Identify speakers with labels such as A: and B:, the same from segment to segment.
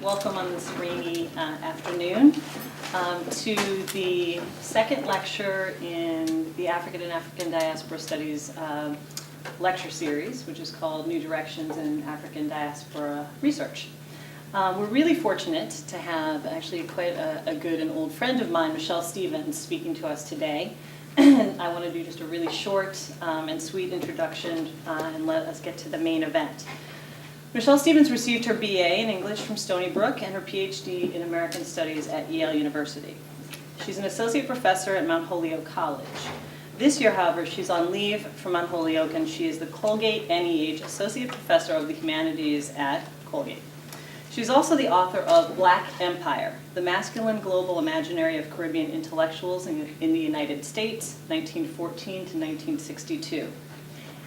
A: Welcome on this rainy afternoon to the second lecture in the African and African Diaspora Studies lecture series, which is called New Directions in African Diaspora Research. We're really fortunate to have actually quite a good and old friend of mine, Michelle Stevens, speaking to us today. I want to do just a really short and sweet introduction and let us get to the main event. Michelle Stevens received her BA in English from Stony Brook and her PhD in American Studies at Yale University. She's an associate professor at Mount Holyoke College. This year, however, she's on leave from Mount Holyoke, and she is the Colgate NEH Associate Professor of the Humanities at Colgate. She's also the author of Black Empire, the Masculine Global Imaginary of Caribbean Intellectuals in the United States, 1914 to 1962.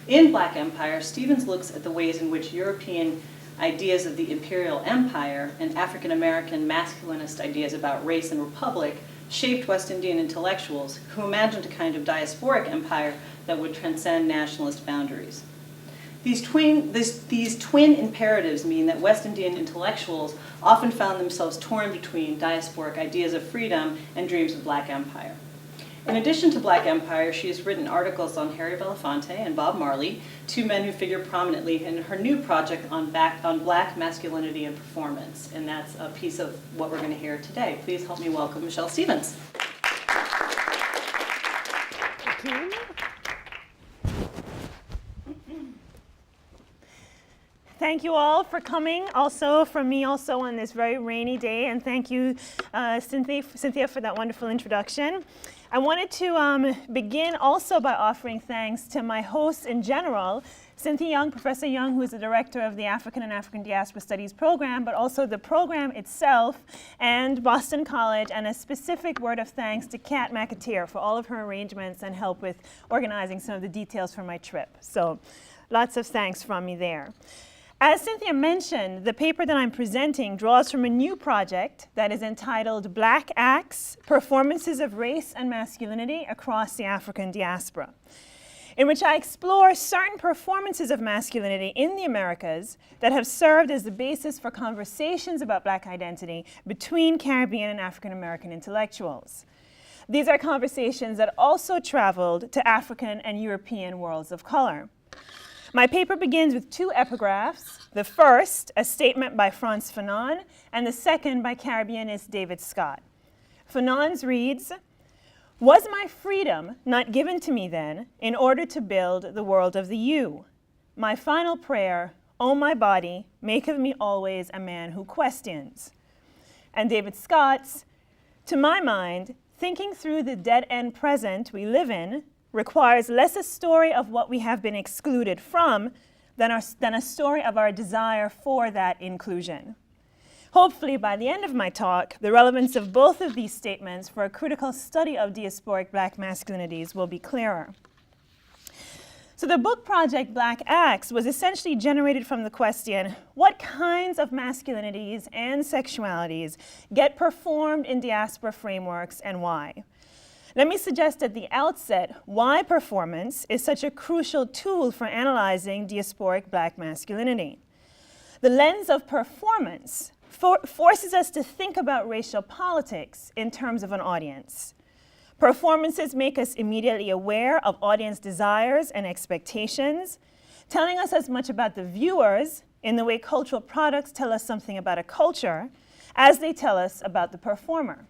A: In Black Empire, Stevens looks at the ways in which European ideas of the imperial empire and African-American masculinist ideas about race and republic shaped West Indian intellectuals who imagined a kind of diasporic empire that would transcend nationalist boundaries. These twin imperatives mean that West Indian intellectuals often found themselves torn between diasporic ideas of freedom and dreams of Black empire. In addition to Black Empire, she has written articles on Harry Belafonte and Bob Marley, two men who figure prominently in her new project on Black masculinity and performance. And that's a piece of what we're going to hear today. Please help me welcome Michelle Stevens.
B: Thank you. Thank you all for coming, also from me also on this very rainy day, and thank you, Cynthia, for that wonderful introduction. I wanted to begin also by offering thanks to my hosts in general, Cynthia Young, Professor Young, who is the director of the African and African Diaspora Studies program, but also the program itself, and Boston College, and a specific word of thanks to Kat McAteer for all of her arrangements and help with organizing some of the details for my trip. So lots of thanks from me there. As Cynthia mentioned, the paper that I'm presenting draws from a new project that is entitled Black Acts, Performances of Race and Masculinity Across the African Diaspora, in which I explore certain performances of masculinity in the Americas that have served as the basis for conversations about Black identity between Caribbean and African American intellectuals. These are conversations that also traveled to African and European worlds of color. My paper begins with two epigraphs. The first, a statement by Frantz Fanon, and the second by Caribbeanist David Scott. Fanon's reads, "Was my freedom not given to me then in order to build the world of the you? My final prayer, O my body, make of me always a man who questions." And David Scott's, "To my mind, thinking through the dead-end present we live in requires less a story of what we have been excluded from than a story of our desire for that inclusion." Hopefully, by the end of my talk, the relevance of both of these statements for a critical study of diasporic Black masculinities will be clearer. So the book project Black Acts was essentially generated from the question, what kinds of masculinities and sexualities get performed in diaspora frameworks and why? Let me suggest at the outset why performance is such a crucial tool for analyzing diasporic Black masculinity. The lens of performance forces us to think about racial politics in terms of an audience. Performances make us immediately aware of audience desires and expectations, telling us as much about the viewers in the way cultural products tell us something about a culture as they tell us about the performer.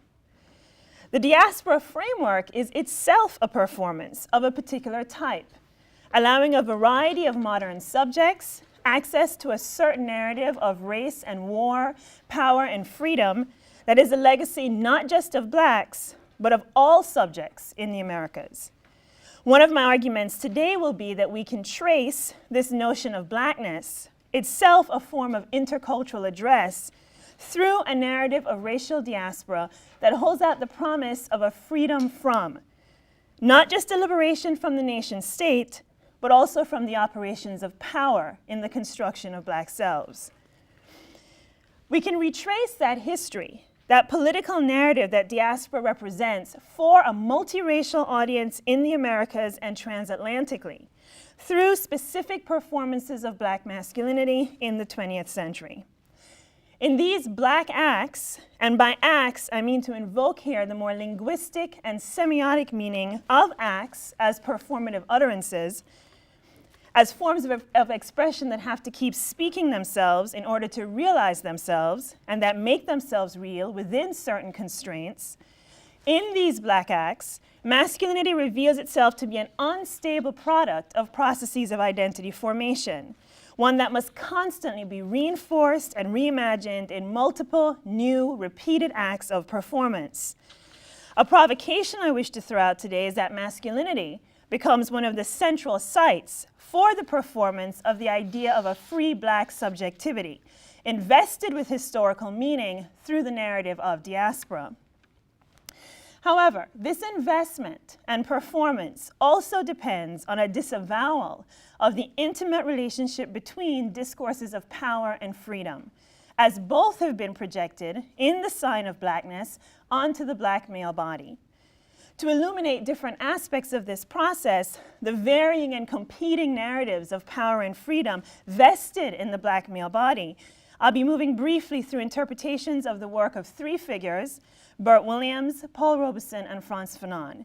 B: The diaspora framework is itself a performance of a particular type, allowing a variety of modern subjects access to a certain narrative of race and war, power and freedom that is a legacy not just of Blacks, but of all subjects in the Americas. One of my arguments today will be that we can trace this notion of Blackness, itself a form of intercultural address, through a narrative of racial diaspora that holds out the promise of a freedom from, not just a liberation from the nation state, but also from the operations of power in the construction of Black selves. We can retrace that history, that political narrative that diaspora represents for a multiracial audience in the Americas and transatlantically, through specific performances of Black masculinity in the 20th century. In these black acts, and by acts I mean to invoke here the more linguistic and semiotic meaning of acts as performative utterances, as forms of expression that have to keep speaking themselves in order to realize themselves and that make themselves real within certain constraints. In these black acts, masculinity reveals itself to be an unstable product of processes of identity formation, one that must constantly be reinforced and reimagined in multiple, new, repeated acts of performance. A provocation I wish to throw out today is that masculinity becomes one of the central sites for the performance of the idea of a free black subjectivity, invested with historical meaning through the narrative of diaspora. However, this investment and performance also depends on a disavowal of the intimate relationship between discourses of power and freedom, as both have been projected in the sign of blackness onto the black male body. To illuminate different aspects of this process, the varying and competing narratives of power and freedom vested in the black male body, I'll be moving briefly through interpretations of the work of three figures: Bert Williams, Paul Robeson, and Frantz Fanon.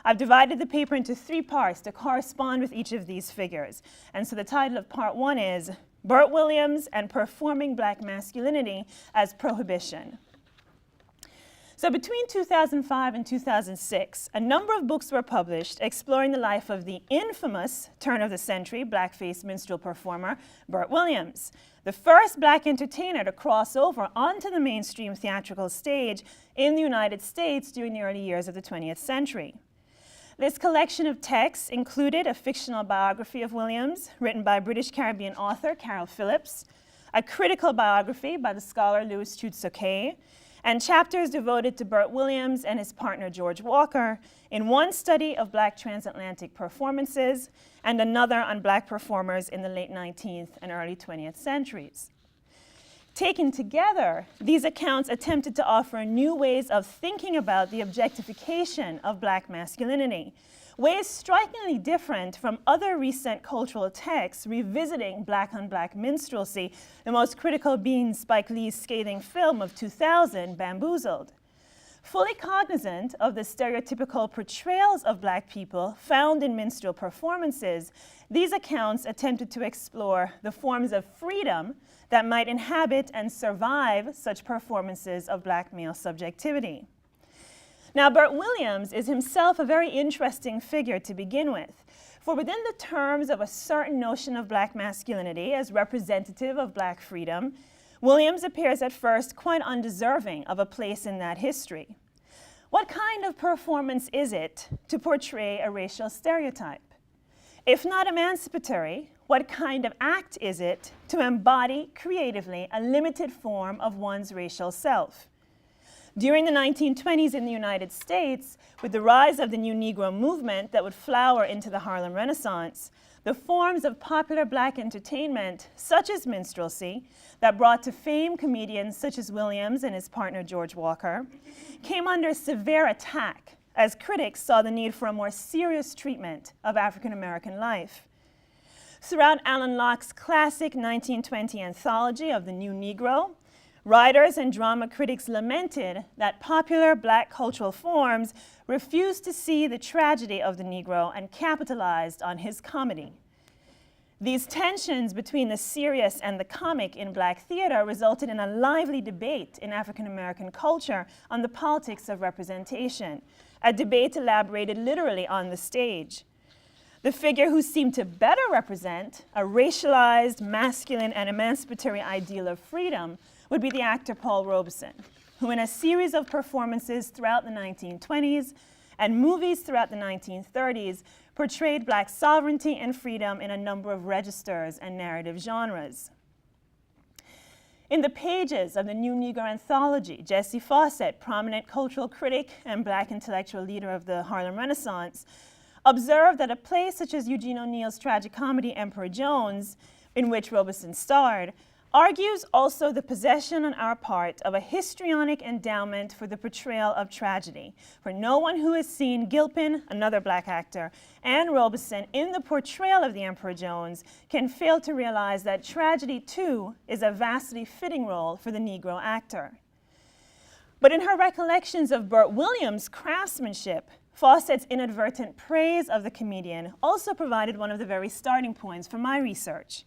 B: I've divided the paper into three parts to correspond with each of these figures. And so the title of part one is Bert Williams and Performing Black Masculinity as Prohibition. So between 2005 and 2006, a number of books were published exploring the life of the infamous turn-of-the-century blackface minstrel performer, Bert Williams, the first black entertainer to cross over onto the mainstream theatrical stage in the United States during the early years of the 20th century. This collection of texts included a fictional biography of Williams written by British Caribbean author Carol Phillips, a critical biography by the scholar Louis Tutsuke, and chapters devoted to Bert Williams and his partner George Walker in one study of black transatlantic performances and another on black performers in the late 19th and early 20th centuries. Taken together, these accounts attempted to offer new ways of thinking about the objectification of black masculinity, ways strikingly different from other recent cultural texts revisiting black-on-black minstrelsy, the most critical being Spike Lee's scathing film of 2000, Bamboozled. Fully cognizant of the stereotypical portrayals of black people found in minstrel performances, these accounts attempted to explore the forms of freedom that might inhabit and survive such performances of black male subjectivity. Now, Bert Williams is himself a very interesting figure to begin with, for within the terms of a certain notion of black masculinity as representative of black freedom, Williams appears at first quite undeserving of a place in that history. What kind of performance is it to portray a racial stereotype? If not emancipatory, what kind of act is it to embody creatively a limited form of one's racial self? During the 1920s in the United States, with the rise of the new Negro movement that would flower into the Harlem Renaissance, the forms of popular black entertainment, such as minstrelsy, that brought to fame comedians such as Williams and his partner George Walker, came under severe attack as critics saw the need for a more serious treatment of African American life. Throughout Alan Locke's classic 1920 anthology of the New Negro, writers and drama critics lamented that popular black cultural forms refused to see the tragedy of the Negro and capitalized on his comedy. These tensions between the serious and the comic in black theater resulted in a lively debate in African American culture on the politics of representation, a debate elaborated literally on the stage. The figure who seemed to better represent a racialized, masculine, and emancipatory ideal of freedom would be the actor Paul Robeson, who in a series of performances throughout the 1920s and movies throughout the 1930s portrayed black sovereignty and freedom in a number of registers and narrative genres. In the pages of the New Negro anthology, Jesse Fawcett, prominent cultural critic and black intellectual leader of the Harlem Renaissance, observed that a play such as Eugene O'Neill's tragic comedy Emperor Jones, in which Robeson starred, argues also the possession on our part of a histrionic endowment for the portrayal of tragedy. For no one who has seen Gilpin, another black actor, and Robeson in the portrayal of the Emperor Jones can fail to realize that tragedy, too, is a vastly fitting role for the Negro actor. But in her recollections of Burt Williams' craftsmanship, Fawcett's inadvertent praise of the comedian also provided one of the very starting points for my research.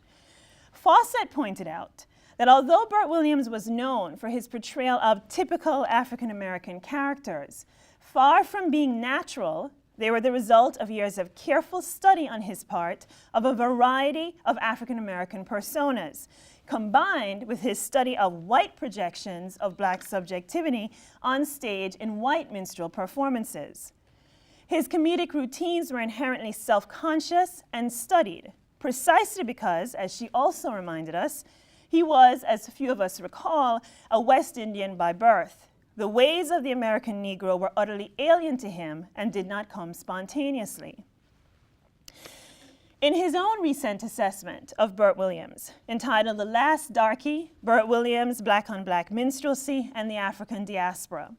B: Fawcett pointed out that although Burt Williams was known for his portrayal of typical African-American characters, far from being natural, they were the result of years of careful study on his part of a variety of African-American personas, combined with his study of white projections of black subjectivity on stage in white minstrel performances. His comedic routines were inherently self-conscious and studied, precisely because, as she also reminded us, he was, as few of us recall, a West Indian by birth. The ways of the American Negro were utterly alien to him and did not come spontaneously. In his own recent assessment of Burt Williams, entitled The Last Darky, Burt Williams, Black on Black Minstrelsy, and the African Diaspora,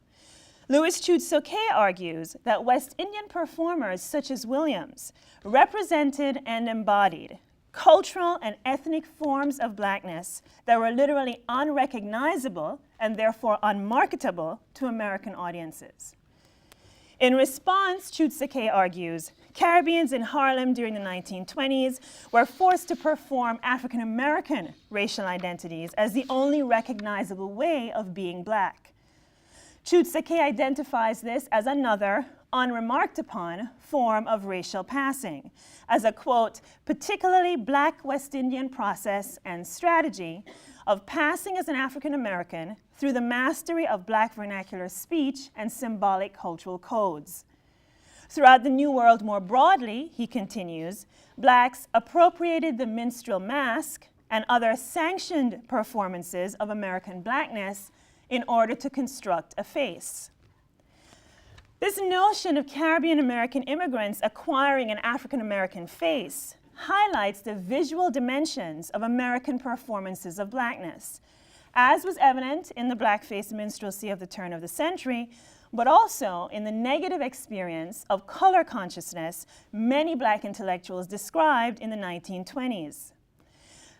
B: Louis Chutsoke argues that West Indian performers such as Williams represented and embodied cultural and ethnic forms of blackness that were literally unrecognizable and therefore unmarketable to American audiences. In response, Chutsoke argues, Caribbeans in Harlem during the 1920s were forced to perform African American racial identities as the only recognizable way of being black. Chutsoke identifies this as another, unremarked upon, form of racial passing, as a, quote, particularly black West Indian process and strategy of passing as an African American through the mastery of black vernacular speech and symbolic cultural codes. Throughout the New World more broadly, he continues, blacks appropriated the minstrel mask and other sanctioned performances of American blackness in order to construct a face. This notion of Caribbean American immigrants acquiring an African American face highlights the visual dimensions of American performances of blackness, as was evident in the blackface minstrelsy of the turn of the century, but also in the negative experience of color consciousness many black intellectuals described in the 1920s.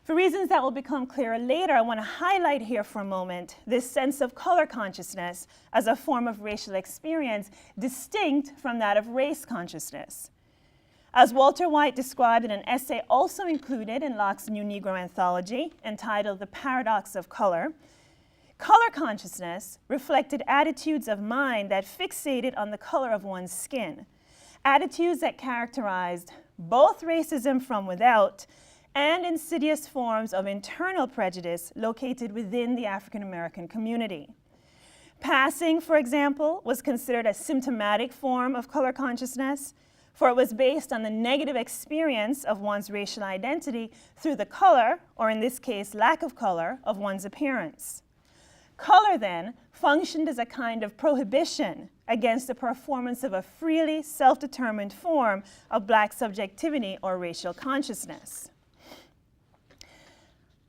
B: For reasons that will become clearer later, I want to highlight here for a moment this sense of color consciousness as a form of racial experience distinct from that of race consciousness. As Walter White described in an essay also included in Locke's New Negro Anthology, entitled The Paradox of Color, color consciousness reflected attitudes of mind that fixated on the color of one's skin, attitudes that characterized both racism from without and insidious forms of internal prejudice located within the African American community. Passing, for example, was considered a symptomatic form of color consciousness, for it was based on the negative experience of one's racial identity through the color, or in this case, lack of color, of one's appearance. Color, then, functioned as a kind of prohibition against the performance of a freely self-determined form of black subjectivity or racial consciousness.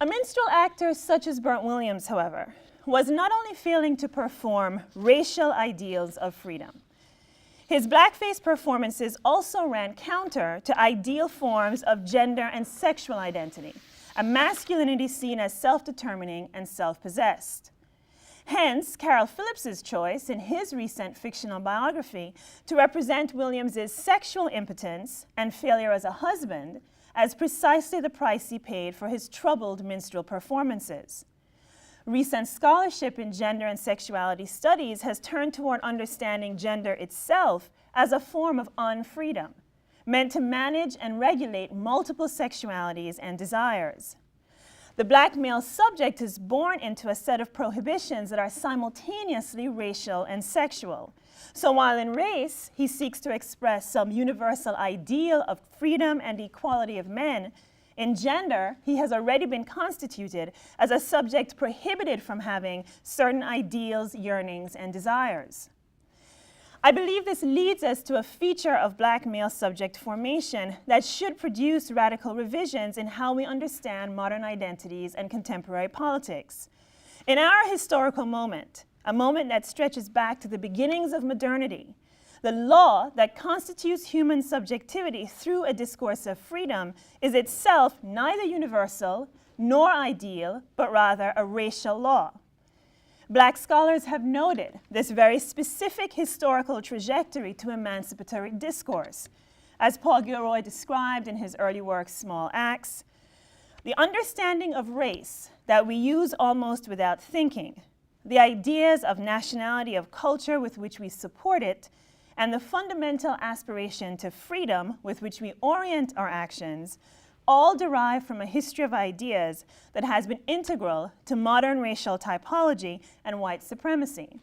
B: A minstrel actor such as Burt Williams, however, was not only failing to perform racial ideals of freedom. His blackface performances also ran counter to ideal forms of gender and sexual identity, a masculinity seen as self-determining and self-possessed. Hence, Carol Phillips's choice in his recent fictional biography to represent Williams's sexual impotence and failure as a husband as precisely the price he paid for his troubled minstrel performances. Recent scholarship in gender and sexuality studies has turned toward understanding gender itself as a form of unfreedom, meant to manage and regulate multiple sexualities and desires. The black male subject is born into a set of prohibitions that are simultaneously racial and sexual. So while in race, he seeks to express some universal ideal of freedom and equality of men, in gender, he has already been constituted as a subject prohibited from having certain ideals, yearnings, and desires. I believe this leads us to a feature of Black male subject formation that should produce radical revisions in how we understand modern identities and contemporary politics. In our historical moment, a moment that stretches back to the beginnings of modernity, the law that constitutes human subjectivity through a discourse of freedom is itself neither universal nor ideal, but rather a racial law. Black scholars have noted this very specific historical trajectory to emancipatory discourse. As Paul Gilroy described in his early work, Small Acts, the understanding of race that we use almost without thinking, the ideas of nationality, of culture with which we support it, and the fundamental aspiration to freedom with which we orient our actions all derive from a history of ideas that has been integral to modern racial typology and white supremacy.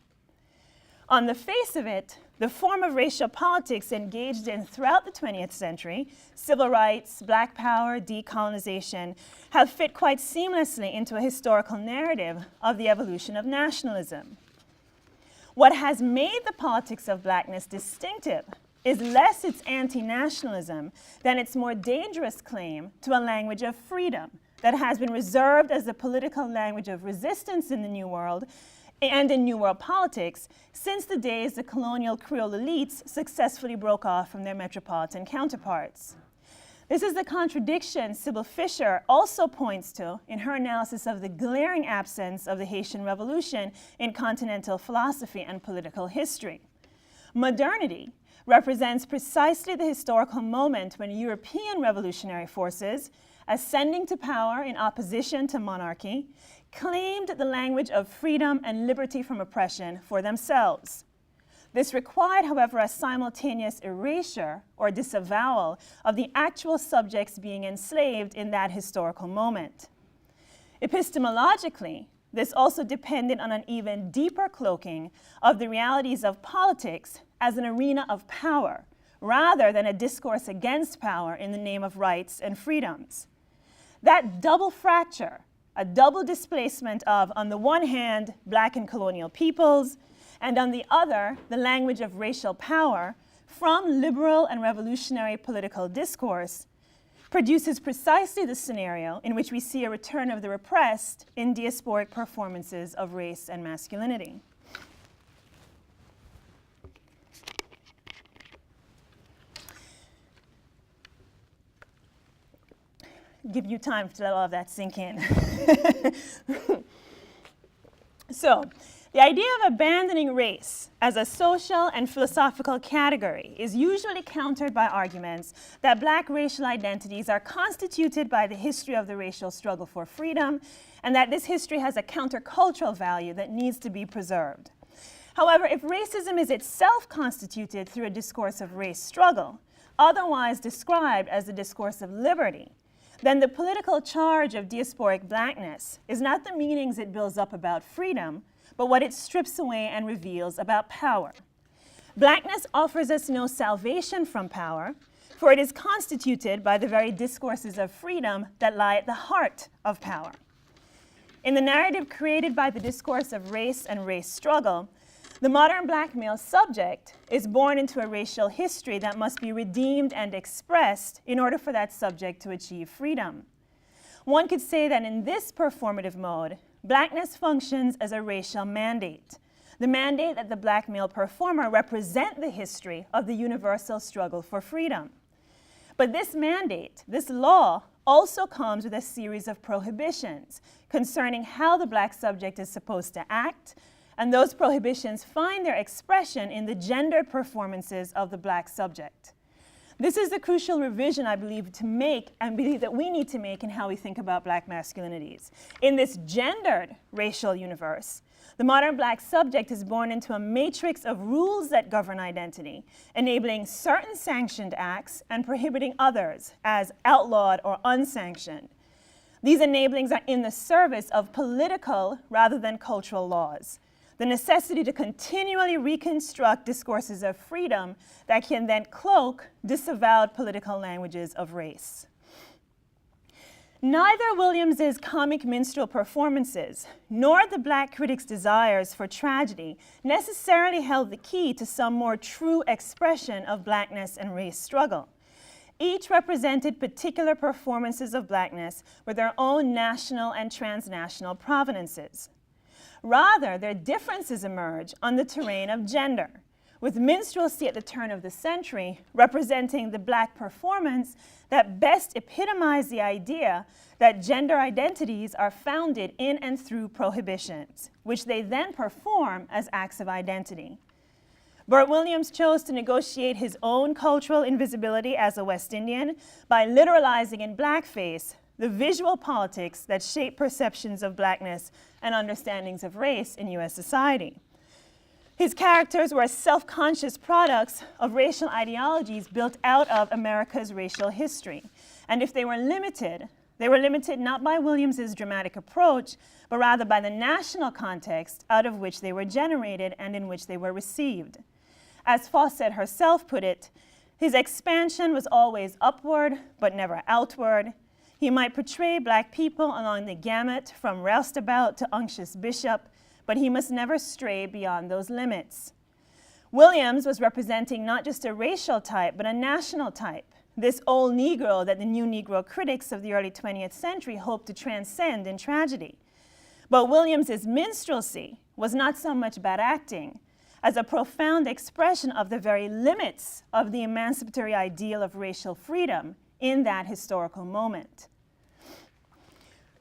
B: On the face of it, the form of racial politics engaged in throughout the 20th century, civil rights, Black power, decolonization, have fit quite seamlessly into a historical narrative of the evolution of nationalism. What has made the politics of Blackness distinctive is less its anti-nationalism than its more dangerous claim to a language of freedom that has been reserved as the political language of resistance in the New World and in New World politics since the days the colonial Creole elites successfully broke off from their metropolitan counterparts. This is the contradiction Sybil Fisher also points to in her analysis of the glaring absence of the Haitian Revolution in continental philosophy and political history. Modernity represents precisely the historical moment when European revolutionary forces, ascending to power in opposition to monarchy, claimed the language of freedom and liberty from oppression for themselves. This required, however, a simultaneous erasure or disavowal of the actual subjects being enslaved in that historical moment. Epistemologically, this also depended on an even deeper cloaking of the realities of politics as an arena of power, rather than a discourse against power in the name of rights and freedoms. That double fracture, a double displacement of, on the one hand, Black and colonial peoples, and on the other, the language of racial power, from liberal and revolutionary political discourse, produces precisely the scenario in which we see a return of the repressed in diasporic performances of race and masculinity. Give you time to let all of that sink in. So, the idea of abandoning race as a social and philosophical category is usually countered by arguments that Black racial identities are constituted by the history of the racial struggle for freedom, and that this history has a countercultural value that needs to be preserved. However, if racism is itself constituted through a discourse of race struggle, otherwise described as a discourse of liberty, then the political charge of diasporic Blackness is not the meanings it builds up about freedom, but what it strips away and reveals about power. Blackness offers us no salvation from power, for it is constituted by the very discourses of freedom that lie at the heart of power. In the narrative created by the discourse of race and race struggle, the modern Black male subject is born into a racial history that must be redeemed and expressed in order for that subject to achieve freedom. One could say that in this performative mode, Blackness functions as a racial mandate, the mandate that the Black male performer represent the history of the universal struggle for freedom. But this mandate, this law, also comes with a series of prohibitions concerning how the Black subject is supposed to act, and those prohibitions find their expression in the gendered performances of the Black subject. This is the crucial revision I believe to make, and believe that we need to make in how we think about Black masculinities. In this gendered racial universe, the modern Black subject is born into a matrix of rules that govern identity, enabling certain sanctioned acts and prohibiting others as outlawed or unsanctioned. These enablings are in the service of political rather than cultural laws. The necessity to continually reconstruct discourses of freedom that can then cloak disavowed political languages of race. Neither Williams's comic minstrel performances nor the black critics' desires for tragedy necessarily held the key to some more true expression of blackness and race struggle. Each represented particular performances of blackness with their own national and transnational provenances. Rather, their differences emerge on the terrain of gender, with minstrelsy at the turn of the century representing the black performance that best epitomized the idea that gender identities are founded in and through prohibitions, which they then perform as acts of identity. Burt Williams chose to negotiate his own cultural invisibility as a West Indian by literalizing in blackface the visual politics that shape perceptions of blackness and understandings of race in US society. His characters were self-conscious products of racial ideologies built out of America's racial history. And if they were limited not by Williams's dramatic approach, but rather by the national context out of which they were generated and in which they were received. As Fawcett herself put it, his expansion was always upward, but never outward. He might portray black people along the gamut from roustabout to unctuous bishop, but he must never stray beyond those limits. Williams was representing not just a racial type, but a national type, this old Negro that the new Negro critics of the early 20th century hoped to transcend in tragedy. But Williams's minstrelsy was not so much bad acting as a profound expression of the very limits of the emancipatory ideal of racial freedom in that historical moment.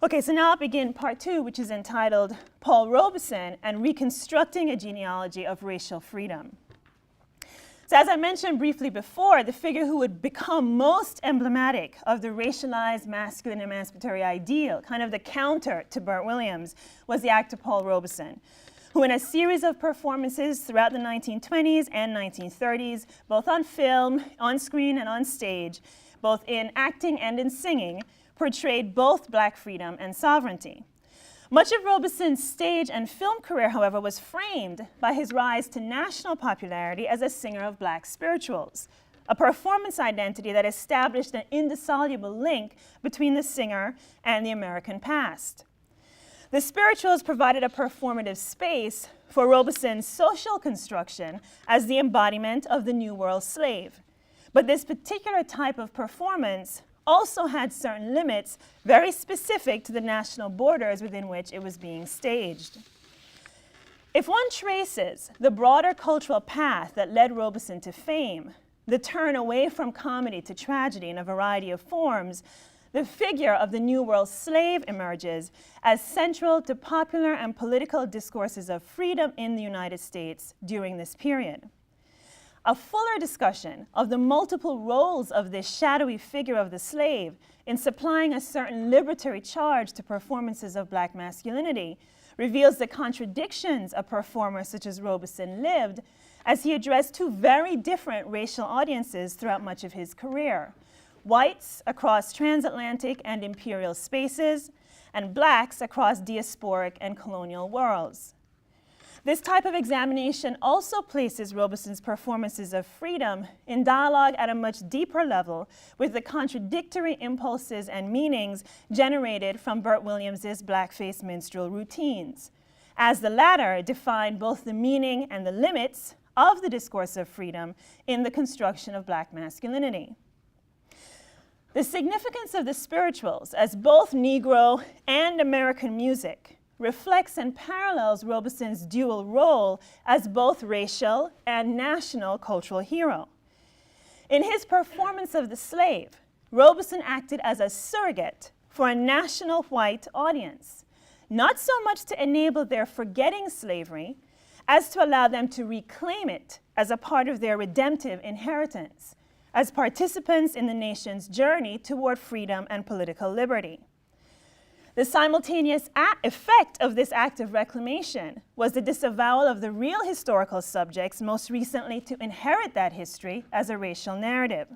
B: Okay, so now I'll begin part 2, which is entitled Paul Robeson and Reconstructing a Genealogy of Racial Freedom. So as I mentioned briefly before, the figure who would become most emblematic of the racialized masculine emancipatory ideal, kind of the counter to Burt Williams, was the actor Paul Robeson, who in a series of performances throughout the 1920s and 1930s, both on film, on screen, and on stage, both in acting and in singing, portrayed both black freedom and sovereignty. Much of Robeson's stage and film career, however, was framed by his rise to national popularity as a singer of black spirituals, a performance identity that established an indissoluble link between the singer and the American past. The spirituals provided a performative space for Robeson's social construction as the embodiment of the New World slave. But this particular type of performance also had certain limits very specific to the national borders within which it was being staged. If one traces the broader cultural path that led Robeson to fame, the turn away from comedy to tragedy in a variety of forms, the figure of the New World slave emerges as central to popular and political discourses of freedom in the United States during this period. A fuller discussion of the multiple roles of this shadowy figure of the slave in supplying a certain liberatory charge to performances of black masculinity reveals the contradictions a performer such as Robeson lived as he addressed two very different racial audiences throughout much of his career: whites across transatlantic and imperial spaces, and blacks across diasporic and colonial worlds. This type of examination also places Robeson's performances of freedom in dialogue at a much deeper level with the contradictory impulses and meanings generated from Burt Williams's blackface minstrel routines, as the latter define both the meaning and the limits of the discourse of freedom in the construction of black masculinity. The significance of the spirituals as both Negro and American music reflects and parallels Robeson's dual role as both racial and national cultural hero. In his performance of the slave, Robeson acted as a surrogate for a national white audience, not so much to enable their forgetting slavery as to allow them to reclaim it as a part of their redemptive inheritance, as participants in the nation's journey toward freedom and political liberty. The simultaneous effect of this act of reclamation was the disavowal of the real historical subjects most recently to inherit that history as a racial narrative.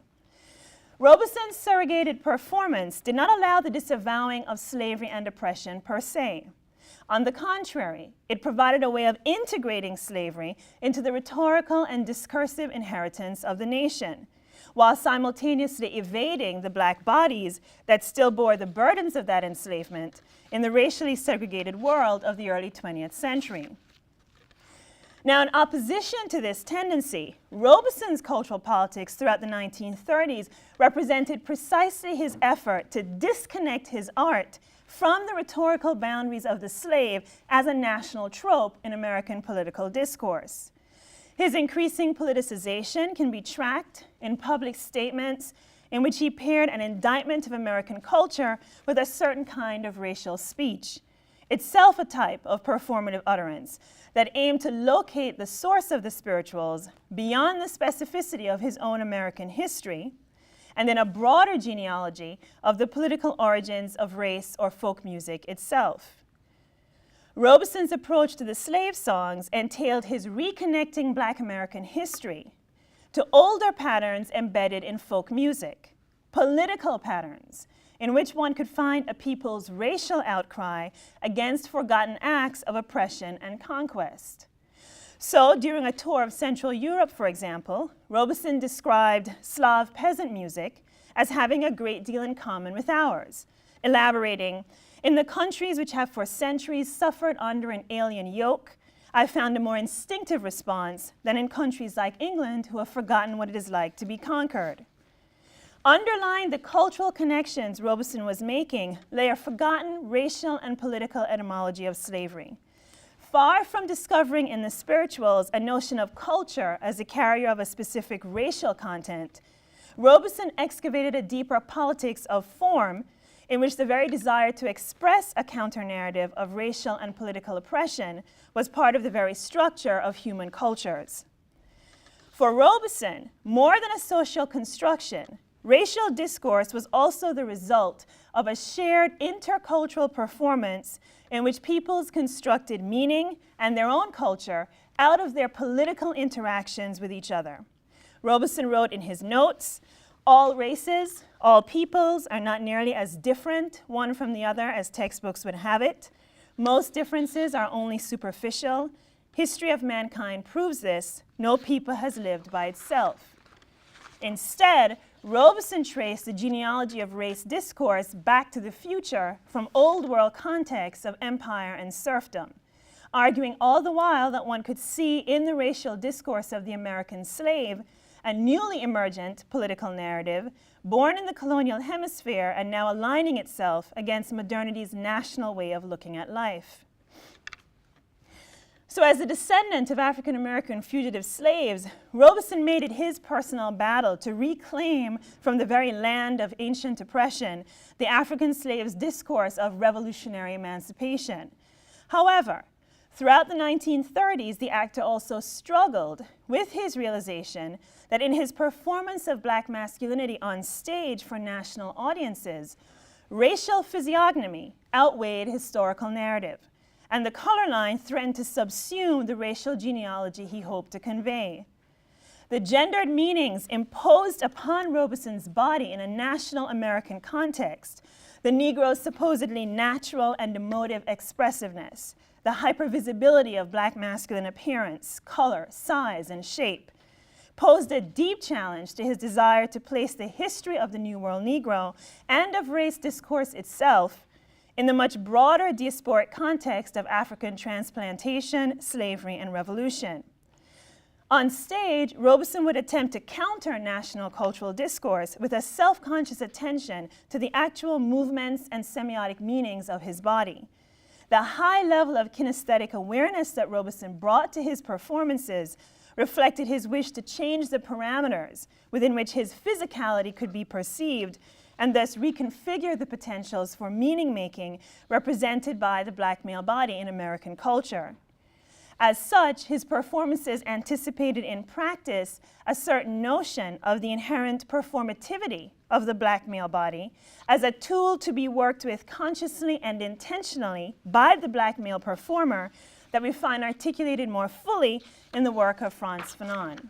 B: Robeson's surrogated performance did not allow the disavowing of slavery and oppression per se. On the contrary, it provided a way of integrating slavery into the rhetorical and discursive inheritance of the nation, while simultaneously evading the black bodies that still bore the burdens of that enslavement in the racially segregated world of the early 20th century. Now, in opposition to this tendency, Robeson's cultural politics throughout the 1930s represented precisely his effort to disconnect his art from the rhetorical boundaries of the slave as a national trope in American political discourse. His increasing politicization can be tracked in public statements in which he paired an indictment of American culture with a certain kind of racial speech, itself a type of performative utterance that aimed to locate the source of the spirituals beyond the specificity of his own American history, and then a broader genealogy of the political origins of race or folk music itself. Robeson's approach to the slave songs entailed his reconnecting Black American history to older patterns embedded in folk music, political patterns, in which one could find a people's racial outcry against forgotten acts of oppression and conquest. So, during a tour of Central Europe, for example, Robeson described Slav peasant music as having a great deal in common with ours, elaborating, "In the countries which have for centuries suffered under an alien yoke, I found a more instinctive response than in countries like England who have forgotten what it is like to be conquered." Underlying the cultural connections Robeson was making lay a forgotten racial and political etymology of slavery. Far from discovering in the spirituals a notion of culture as a carrier of a specific racial content, Robeson excavated a deeper politics of form in which the very desire to express a counter-narrative of racial and political oppression was part of the very structure of human cultures. For Robeson, more than a social construction, racial discourse was also the result of a shared intercultural performance in which peoples constructed meaning and their own culture out of their political interactions with each other. Robeson wrote in his notes, "All races, all peoples are not nearly as different one from the other as textbooks would have it. Most differences are only superficial. History of mankind proves this. No people has lived by itself." Instead, Robeson traced the genealogy of race discourse back to the future from old world contexts of empire and serfdom, arguing all the while that one could see in the racial discourse of the American slave a newly emergent political narrative born in the colonial hemisphere and now aligning itself against modernity's national way of looking at life. So as a descendant of African American fugitive slaves, Robeson made it his personal battle to reclaim from the very land of ancient oppression the African slave's discourse of revolutionary emancipation. However, throughout the 1930s, the actor also struggled with his realization that in his performance of Black masculinity on stage for national audiences, racial physiognomy outweighed historical narrative, and the color line threatened to subsume the racial genealogy he hoped to convey. The gendered meanings imposed upon Robeson's body in a national American context, the Negro's supposedly natural and emotive expressiveness, the hypervisibility of Black masculine appearance, color, size, and shape, posed a deep challenge to his desire to place the history of the New World Negro and of race discourse itself in the much broader diasporic context of African transplantation, slavery, and revolution. On stage, Robeson would attempt to counter national cultural discourse with a self-conscious attention to the actual movements and semiotic meanings of his body. The high level of kinesthetic awareness that Robeson brought to his performances reflected his wish to change the parameters within which his physicality could be perceived and thus reconfigure the potentials for meaning-making represented by the Black male body in American culture. As such, his performances anticipated in practice a certain notion of the inherent performativity of the Black male body as a tool to be worked with consciously and intentionally by the Black male performer that we find articulated more fully in the work of Frantz Fanon.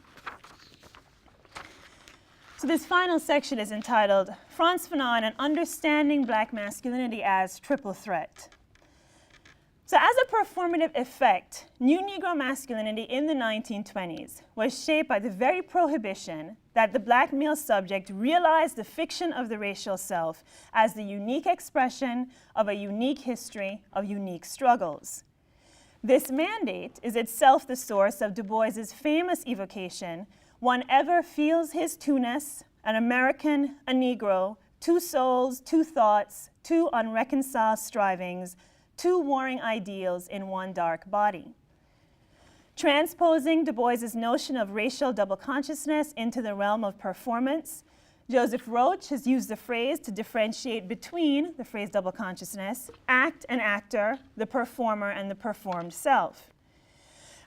B: So this final section is entitled Frantz Fanon and Understanding Black Masculinity as Triple Threat. So as a performative effect, new Negro masculinity in the 1920s was shaped by the very prohibition that the black male subject realized the fiction of the racial self as the unique expression of a unique history of unique struggles. This mandate is itself the source of Du Bois's famous evocation, "One ever feels his two-ness, an American, a Negro, two souls, two thoughts, two unreconciled strivings, two warring ideals in one dark body." Transposing Du Bois's notion of racial double consciousness into the realm of performance, Joseph Roach has used the phrase to differentiate between the phrase double consciousness, act and actor, the performer and the performed self.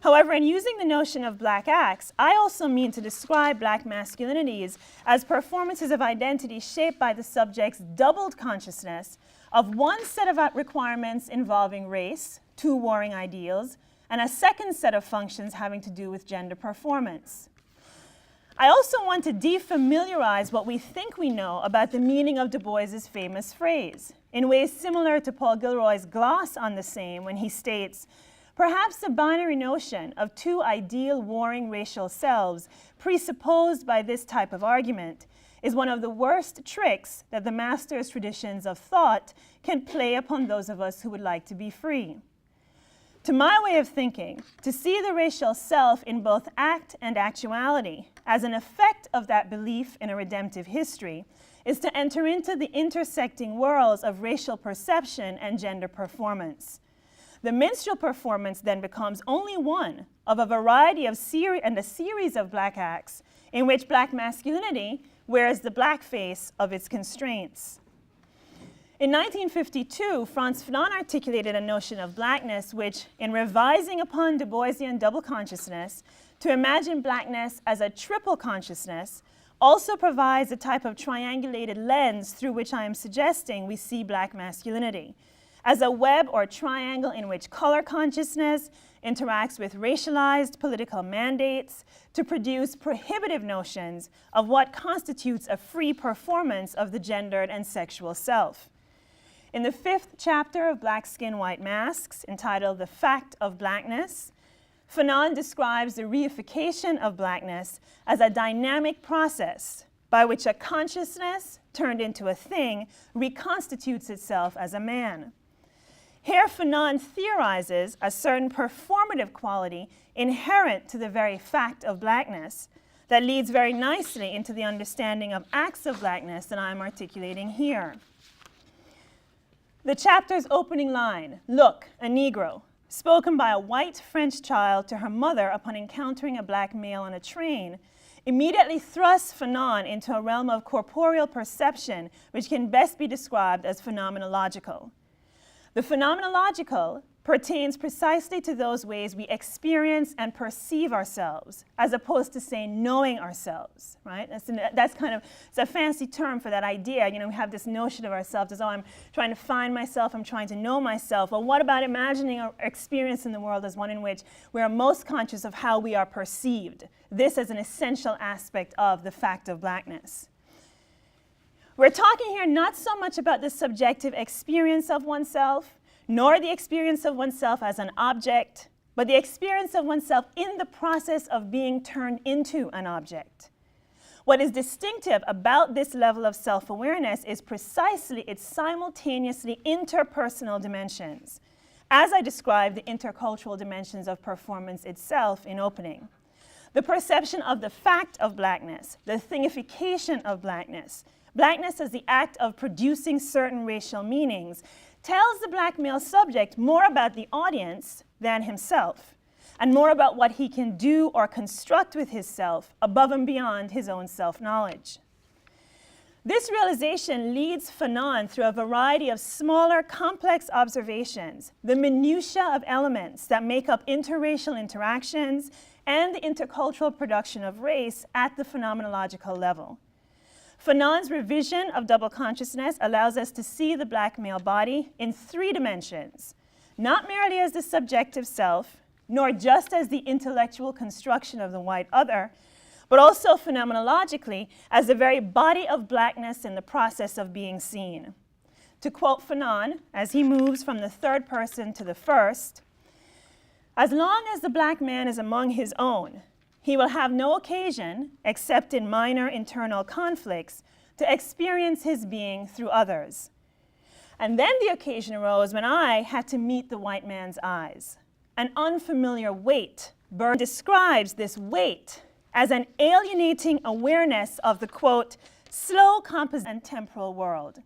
B: However, in using the notion of black acts, I also mean to describe black masculinities as performances of identity shaped by the subject's doubled consciousness of one set of requirements involving race, two warring ideals, and a second set of functions having to do with gender performance. I also want to defamiliarize what we think we know about the meaning of Du Bois's famous phrase, in ways similar to Paul Gilroy's gloss on the same when he states, "Perhaps the binary notion of two ideal warring racial selves presupposed by this type of argument is one of the worst tricks that the master's traditions of thought can play upon those of us who would like to be free." To my way of thinking, to see the racial self in both act and actuality as an effect of that belief in a redemptive history is to enter into the intersecting worlds of racial perception and gender performance. The minstrel performance then becomes only one of a variety of a series of black acts in which black masculinity wears the black face of its constraints. In 1952, Frantz Fanon articulated a notion of blackness which, in revising upon Du Boisian double consciousness, to imagine blackness as a triple consciousness, also provides a type of triangulated lens through which I am suggesting we see black masculinity, as a web or triangle in which color consciousness interacts with racialized political mandates to produce prohibitive notions of what constitutes a free performance of the gendered and sexual self. In the 5th chapter of Black Skin, White Masks, entitled The Fact of Blackness, Fanon describes the reification of blackness as a dynamic process by which a consciousness turned into a thing reconstitutes itself as a man. Here, Fanon theorizes a certain performative quality inherent to the very fact of blackness that leads very nicely into the understanding of acts of blackness that I'm articulating here. The chapter's opening line, "Look, a Negro," spoken by a white French child to her mother upon encountering a black male on a train, immediately thrusts Fanon into a realm of corporeal perception which can best be described as phenomenological. The phenomenological pertains precisely to those ways we experience and perceive ourselves, as opposed to, say, knowing ourselves, right? That's kind of, it's a fancy term for that idea. You know, we have this notion of ourselves as, oh, I'm trying to find myself, I'm trying to know myself. Well, what about imagining our experience in the world as one in which we are most conscious of how we are perceived? This is an essential aspect of the fact of blackness. We're talking here not so much about the subjective experience of oneself, nor the experience of oneself as an object, but the experience of oneself in the process of being turned into an object. What is distinctive about this level of self-awareness is precisely its simultaneously interpersonal dimensions, as I described the intercultural dimensions of performance itself in opening. The perception of the fact of blackness, the thingification of blackness, blackness as the act of producing certain racial meanings, tells the black male subject more about the audience than himself, and more about what he can do or construct with his self above and beyond his own self-knowledge. This realization leads Fanon through a variety of smaller, complex observations, the minutiae of elements that make up interracial interactions and the intercultural production of race at the phenomenological level. Fanon's revision of double consciousness allows us to see the black male body in 3 dimensions, not merely as the subjective self, nor just as the intellectual construction of the white other, but also phenomenologically as the very body of blackness in the process of being seen. To quote Fanon, as he moves from the third person to the first, "As long as the black man is among his own, he will have no occasion, except in minor internal conflicts, to experience his being through others. And then the occasion arose when I had to meet the white man's eyes. An unfamiliar weight." Byrne describes this weight as an alienating awareness of the, quote, "slow composition and temporal world."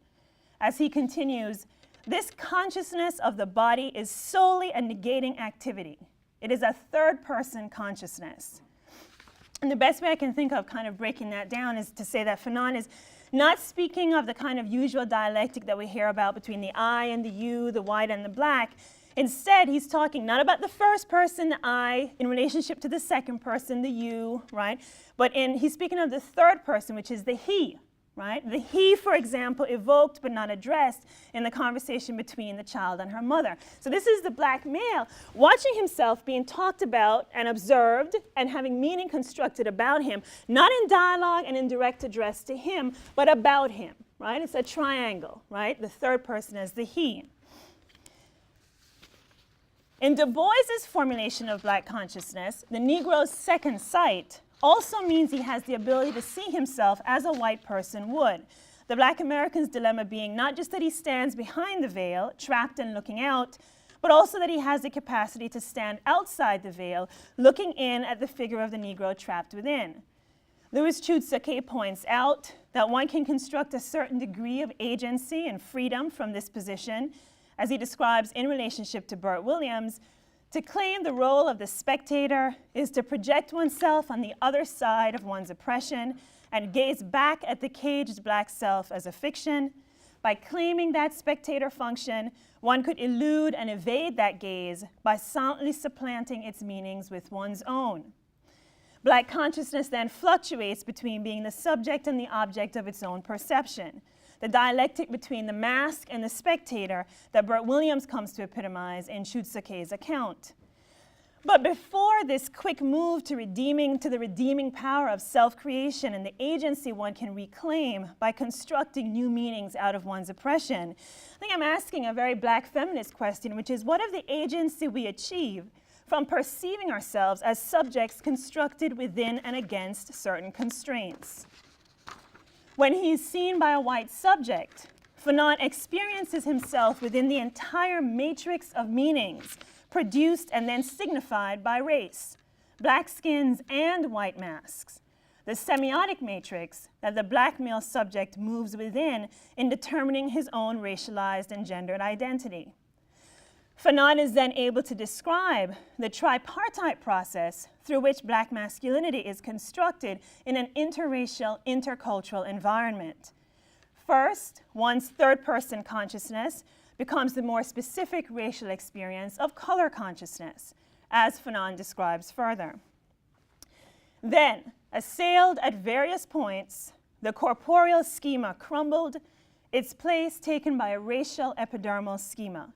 B: As he continues, "This consciousness of the body is solely a negating activity. It is a third-person consciousness." And the best way I can think of kind of breaking that down is to say that Fanon is not speaking of the kind of usual dialectic that we hear about between the I and the you, the white and the black. Instead, he's talking not about the first person, the I, in relationship to the second person, the you, right? But he's speaking of the third person, which is the he, right? The he, for example, evoked but not addressed in the conversation between the child and her mother. So this is the black male watching himself being talked about and observed and having meaning constructed about him, not in dialogue and in direct address to him, but about him, right? It's a triangle, right? The third person as the he. In Du Bois's formulation of black consciousness, the Negro's second sight also means he has the ability to see himself as a white person would. The black American's dilemma being not just that he stands behind the veil, trapped and looking out, but also that he has the capacity to stand outside the veil, looking in at the figure of the Negro trapped within. Louis Chudzuke points out that one can construct a certain degree of agency and freedom from this position, as he describes in relationship to Bert Williams. To claim the role of the spectator is to project oneself on the other side of one's oppression and gaze back at the caged black self as a fiction. By claiming that spectator function, one could elude and evade that gaze by silently supplanting its meanings with one's own. Black consciousness then fluctuates between being the subject and the object of its own perception, the dialectic between the mask and the spectator that Bert Williams comes to epitomize in Chudzuke's account. But before this quick move to the redeeming power of self-creation and the agency one can reclaim by constructing new meanings out of one's oppression, I think I'm asking a very black feminist question, which is, what of the agency we achieve from perceiving ourselves as subjects constructed within and against certain constraints? When he's seen by a white subject, Fanon experiences himself within the entire matrix of meanings produced and then signified by race, black skins and white masks, the semiotic matrix that the black male subject moves within in determining his own racialized and gendered identity. Fanon is then able to describe the tripartite process through which black masculinity is constructed in an interracial, intercultural environment. First, one's third-person consciousness becomes the more specific racial experience of color consciousness, as Fanon describes further. Then, assailed at various points, the corporeal schema crumbled, its place taken by a racial epidermal schema.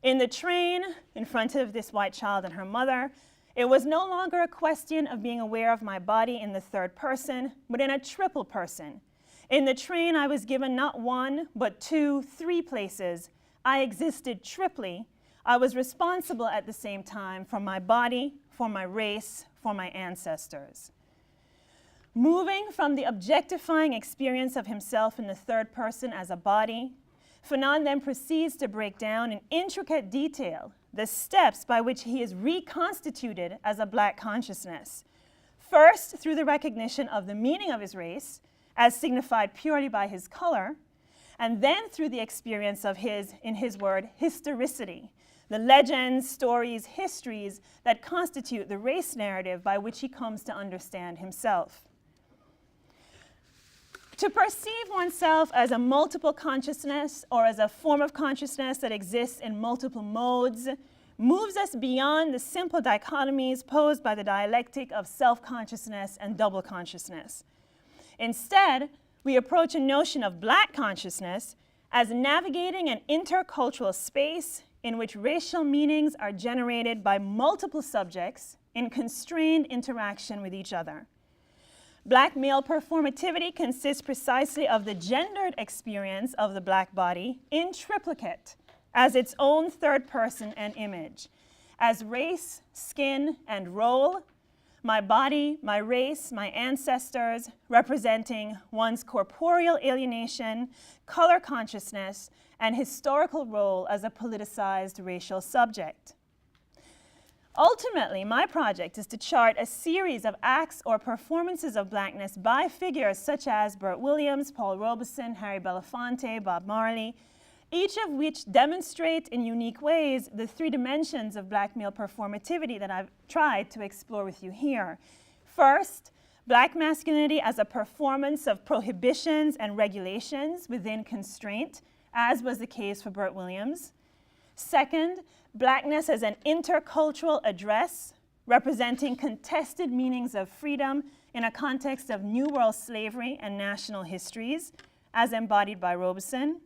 B: In the train, in front of this white child and her mother, it was no longer a question of being aware of my body in the third person, but in a triple person. In the train, I was given not one, but two, three places. I existed triply. I was responsible at the same time for my body, for my race, for my ancestors. Moving from the objectifying experience of himself in the third person as a body, Fanon then proceeds to break down in intricate detail the steps by which he is reconstituted as a black consciousness. First, through the recognition of the meaning of his race, as signified purely by his color, and then through the experience of his, in his word, historicity, the legends, stories, histories that constitute the race narrative by which he comes to understand himself. To perceive oneself as a multiple consciousness or as a form of consciousness that exists in multiple modes moves us beyond the simple dichotomies posed by the dialectic of self-consciousness and double consciousness. Instead, we approach a notion of black consciousness as navigating an intercultural space in which racial meanings are generated by multiple subjects in constrained interaction with each other. Black male performativity consists precisely of the gendered experience of the black body in triplicate as its own third person and image, as race, skin, and role, my body, my race, my ancestors, representing one's corporeal alienation, color consciousness, and historical role as a politicized racial subject. Ultimately, my project is to chart a series of acts or performances of blackness by figures such as Bert Williams, Paul Robeson, Harry Belafonte, Bob Marley, each of which demonstrate in unique ways the three dimensions of black male performativity that I've tried to explore with you here. First, black masculinity as a performance of prohibitions and regulations within constraint, as was the case for Bert Williams. Second, blackness as an intercultural address representing contested meanings of freedom in a context of New World slavery and national histories, as embodied by Robeson.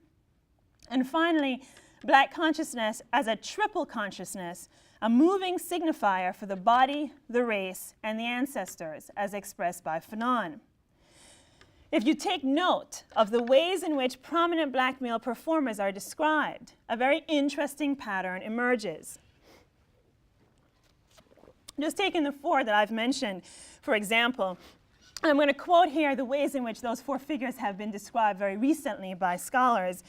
B: And finally, black consciousness as a triple consciousness, a moving signifier for the body, the race, and the ancestors, as expressed by Fanon. If you take note of the ways in which prominent black male performers are described, a very interesting pattern emerges. Just taking the four that I've mentioned, for example, I'm going to quote here the ways in which those four figures have been described very recently by scholars.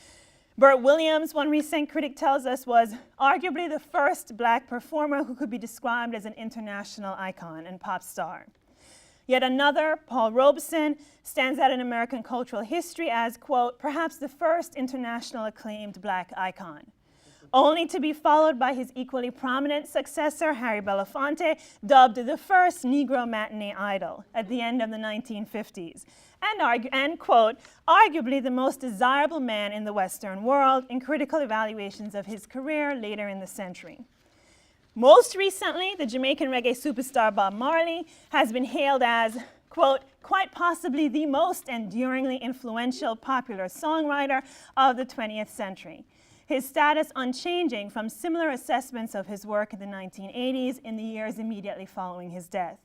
B: Bert Williams, one recent critic tells us, was arguably the first black performer who could be described as an international icon and pop star. Yet another, Paul Robeson, stands out in American cultural history as, quote, perhaps the first international acclaimed black icon, only to be followed by his equally prominent successor, Harry Belafonte, dubbed the first Negro matinee idol at the end of the 1950s, and quote, arguably the most desirable man in the Western world in critical evaluations of his career later in the century. Most recently, the Jamaican reggae superstar Bob Marley has been hailed as, quote, quite possibly the most enduringly influential popular songwriter of the 20th century. His status unchanging from similar assessments of his work in the 1980s in the years immediately following his death.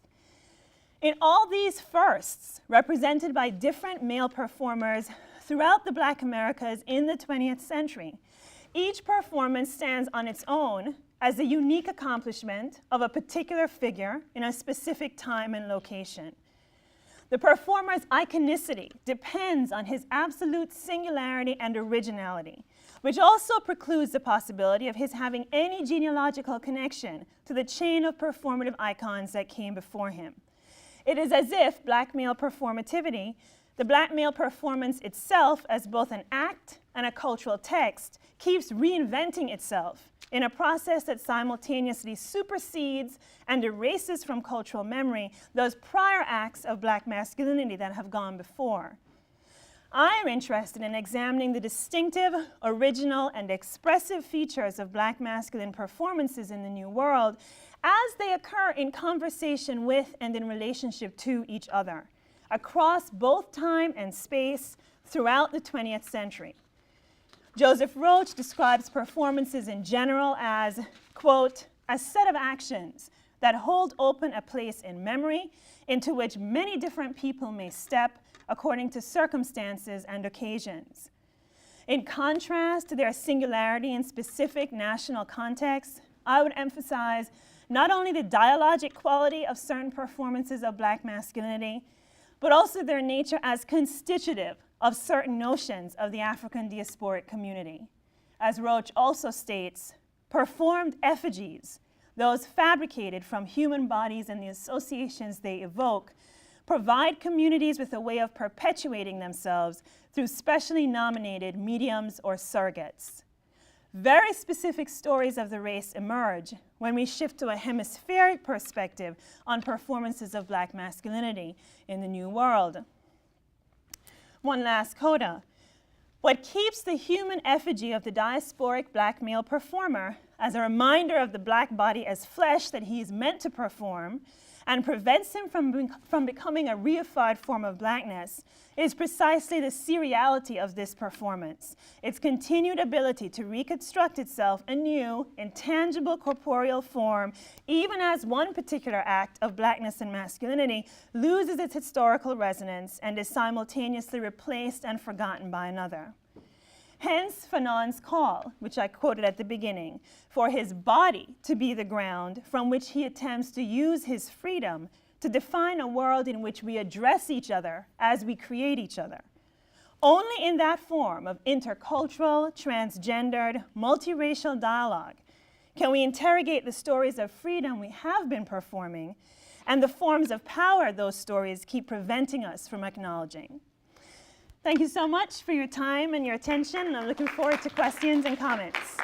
B: In all these firsts, represented by different male performers throughout the Black Americas in the 20th century, each performance stands on its own as a unique accomplishment of a particular figure in a specific time and location. The performer's iconicity depends on his absolute singularity and originality, which also precludes the possibility of his having any genealogical connection to the chain of performative icons that came before him. It is as if black male performativity, the black male performance itself as both an act and a cultural text, keeps reinventing itself in a process that simultaneously supersedes and erases from cultural memory those prior acts of black masculinity that have gone before. I am interested in examining the distinctive, original, and expressive features of black masculine performances in the New World as they occur in conversation with and in relationship to each other, across both time and space throughout the 20th century. Joseph Roach describes performances in general as, quote, a set of actions that hold open a place in memory into which many different people may step according to circumstances and occasions. In contrast to their singularity in specific national contexts, I would emphasize not only the dialogic quality of certain performances of black masculinity, but also their nature as constitutive of certain notions of the African diasporic community. As Roach also states, performed effigies, those fabricated from human bodies and the associations they evoke, provide communities with a way of perpetuating themselves through specially nominated mediums or surrogates. Very specific stories of the race emerge when we shift to a hemispheric perspective on performances of black masculinity in the New World. One last coda. What keeps the human effigy of the diasporic black male performer as a reminder of the black body as flesh that he is meant to perform, and prevents him from becoming a reified form of blackness is precisely the seriality of this performance, its continued ability to reconstruct itself anew in tangible corporeal form, even as one particular act of blackness and masculinity loses its historical resonance and is simultaneously replaced and forgotten by another. Hence Fanon's call, which I quoted at the beginning, for his body to be the ground from which he attempts to use his freedom to define a world in which we address each other as we create each other. Only in that form of intercultural, transgendered, multiracial dialogue can we interrogate the stories of freedom we have been performing and the forms of power those stories keep preventing us from acknowledging. Thank you so much for your time and your attention, and I'm looking forward to questions and comments.